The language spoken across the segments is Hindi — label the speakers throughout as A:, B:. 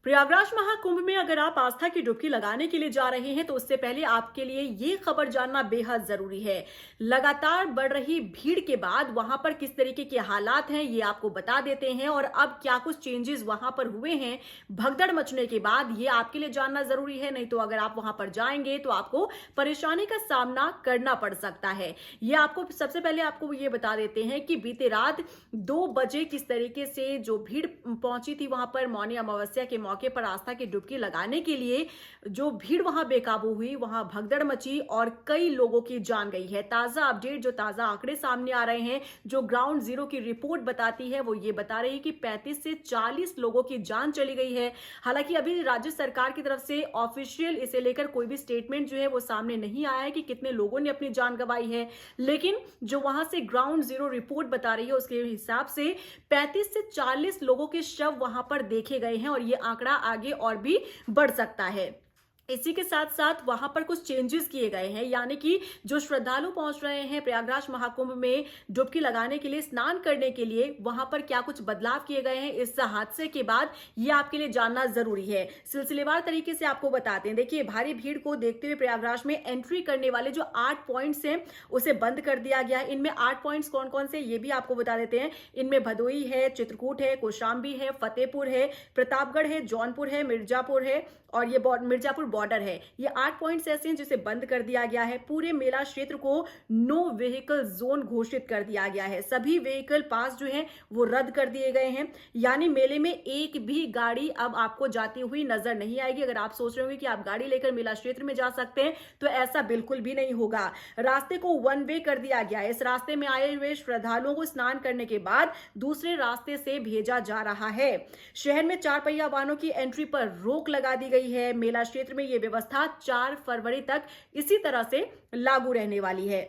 A: प्रयागराज महाकुंभ में अगर आप आस्था की डुबकी लगाने के लिए जा रहे हैं तो उससे पहले आपके लिए ये खबर जानना बेहद जरूरी है। लगातार बढ़ रही भीड़ के बाद वहां पर किस तरीके के हालात हैं ये आपको बता देते हैं और अब क्या कुछ चेंजेस वहां पर हुए हैं भगदड़ मचने के बाद, ये आपके लिए जानना जरूरी है। नहीं तो अगर आप वहां पर जाएंगे तो आपको परेशानी का सामना करना पड़ सकता है। ये आपको सबसे पहले आपको ये बता देते हैं कि बीते रात 2 बजे किस तरीके से जो भीड़ पहुंची थी वहां पर मौनी अमावस्या के मौके पर आस्था की डुबकी लगाने के लिए, जो भीड़ वहां बेकाबू हुई, वहां भगदड़ मची और कई लोगों की जान गई है। ताजा अपडेट, जो ताजा आंकड़े सामने आ रहे हैं, जो ग्राउंड जीरो की रिपोर्ट बताती है, वो ये बता रही है कि 35 से 40 लोगों की जान चली गई है। हालांकि अभी राज्य सरकार की तरफ से ऑफिशियल इसे लेकर कोई भी स्टेटमेंट जो है वो सामने नहीं आया है कि कितने लोगों ने अपनी जान गंवाई है, लेकिन जो वहां से ग्राउंड जीरो रिपोर्ट बता रही है उसके हिसाब से 35 से 40 लोगों के शव वहां पर देखे गए हैं और ये आंकड़ा आगे और भी बढ़ सकता है। इसी के साथ साथ वहां पर कुछ चेंजेस किए गए हैं, यानी कि जो श्रद्धालु पहुंच रहे हैं प्रयागराज महाकुंभ में डुबकी लगाने के लिए, स्नान करने के लिए, वहां पर क्या कुछ बदलाव किए गए हैं इस हादसे के बाद, ये आपके लिए जानना जरूरी है। सिलसिलेवार तरीके से आपको बताते हैं। देखिए, भारी भीड़ को देखते हुए प्रयागराज में एंट्री करने वाले जो 8 पॉइंट्स हैं उसे बंद कर दिया गया है। इनमें 8 पॉइंट्स कौन कौन से ये भी आपको बता देते हैं। इनमें भदोई है, चित्रकूट है, कौशाम्बी है, फतेहपुर है, प्रतापगढ़ है, जौनपुर है, मिर्जापुर है और ये मिर्जापुर बॉर्डर है। ये 8 पॉइंट्स ऐसे हैं जिसे बंद कर दिया गया है। पूरे मेला क्षेत्र को नो व्हीकल जोन घोषित कर दिया गया है। सभी व्हीकल पास जो हैं वो रद्द कर दिए गए हैं, यानी मेले में एक भी गाड़ी अब आपको जाती हुई नजर नहीं आएगी। अगर आप सोच रहे होंगे कि आप गाड़ी लेकर मेला क्षेत्र में जा सकते हैं तो ऐसा बिल्कुल भी नहीं होगा। रास्ते को 1 वे कर दिया गया है। इस रास्ते में आए हुए श्रद्धालुओं को स्नान करने के बाद दूसरे रास्ते से भेजा जा रहा है। शहर में 4 पहिया वाहनों की एंट्री पर रोक लगा दी गई है। मेला क्षेत्र में यह व्यवस्था 4 फरवरी तक इसी तरह से लागू रहने वाली है।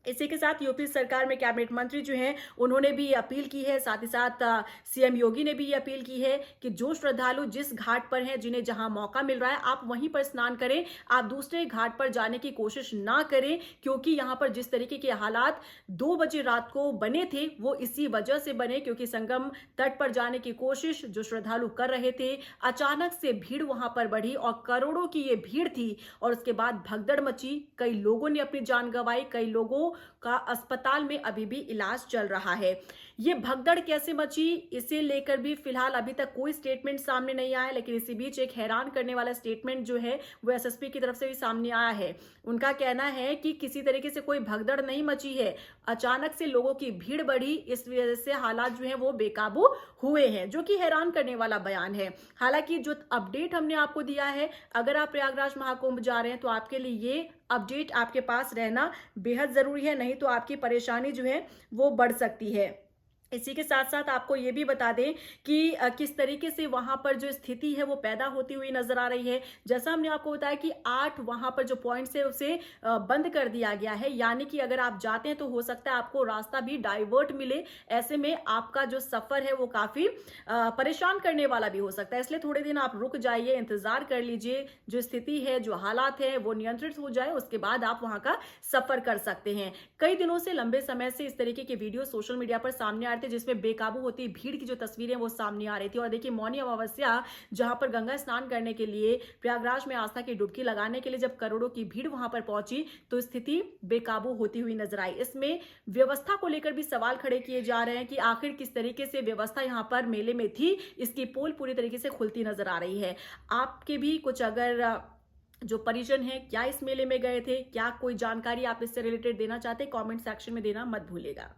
A: इसी के साथ यूपी सरकार में कैबिनेट मंत्री जो हैं उन्होंने भी अपील की है, साथ ही साथ सीएम योगी ने भी ये अपील की है कि जो श्रद्धालु जिस घाट पर हैं, जिन्हें जहां मौका मिल रहा है, आप वहीं पर स्नान करें। आप दूसरे घाट पर जाने की कोशिश ना करें, क्योंकि यहां पर जिस तरीके के हालात 2 बजे रात को बने थे वो इसी वजह से बने, क्योंकि संगम तट पर जाने की कोशिश जो श्रद्धालु कर रहे थे, अचानक से भीड़ वहां पर बढ़ी और करोड़ों की ये भीड़ थी और उसके बाद भगदड़ मची। कई लोगों ने अपनी जान गंवाई, कई लोगों का अस्पताल में अभी भी इलाज चल रहा है। ये भगदड़ कैसे मची इसे लेकर भी फिलहाल अभी तक कोई स्टेटमेंट सामने नहीं आया, लेकिन इसी बीच एक हैरान करने वाला स्टेटमेंट जो है वो एसएसपी की तरफ से भी सामने आया है। उनका कहना है कि किसी तरीके से कोई भगदड़ नहीं मची है, अचानक से लोगों की भीड़ बढ़ी, इस वजह से हालात जो है वो बेकाबू हुए हैं, जो कि हैरान करने वाला बयान है। हालांकि जो अपडेट हमने आपको दिया है, अगर आप प्रयागराज महाकुंभ जा रहे हैं तो आपके लिए ये अपडेट आपके पास रहना बेहद जरूरी है, नहीं तो आपकी परेशानी जो है वो बढ़ सकती है। इसी के साथ साथ आपको ये भी बता दें कि किस तरीके से वहां पर जो स्थिति है वो पैदा होती हुई नजर आ रही है। जैसा हमने आपको बताया कि 8 वहां पर जो पॉइंट्स है उसे बंद कर दिया गया है, यानी कि अगर आप जाते हैं तो हो सकता है आपको रास्ता भी डाइवर्ट मिले। ऐसे में आपका जो सफर है वो काफी परेशान करने वाला भी हो सकता है। इसलिए थोड़े दिन आप रुक जाइए, इंतजार कर लीजिए, जो स्थिति है, जो हालात है वो नियंत्रित हो जाए, उसके बाद आप वहां का सफर कर सकते हैं। कई दिनों से, लंबे समय से इस तरीके के वीडियो सोशल मीडिया पर सामने आ रहे थे जिसमें बेकाबू होती भीड़ की जो तस्वीरें वो सामने आ रही थी। और देखिए, मौनी अमावस्या जहां पर गंगा स्नान करने के लिए प्रयागराज में आस्था की डुबकी लगाने के लिए जब करोड़ों की भीड़ वहां पर पहुंची तो स्थिति बेकाबू होती हुई नजर आई। इसमें व्यवस्था को लेकर भी सवाल खड़े किए जा रहे हैं कि आखिर किस तरीके से व्यवस्था यहां पर मेले में थी, इसकी पोल पूरी तरीके से खुलती नजर आ रही है। आपके भी कुछ अगर जो परिजन है क्या इस मेले में गए थे, क्या कोई जानकारी आप इससे रिलेटेड देना चाहते हैं, कमेंट सेक्शन में देना मत भूलिएगा।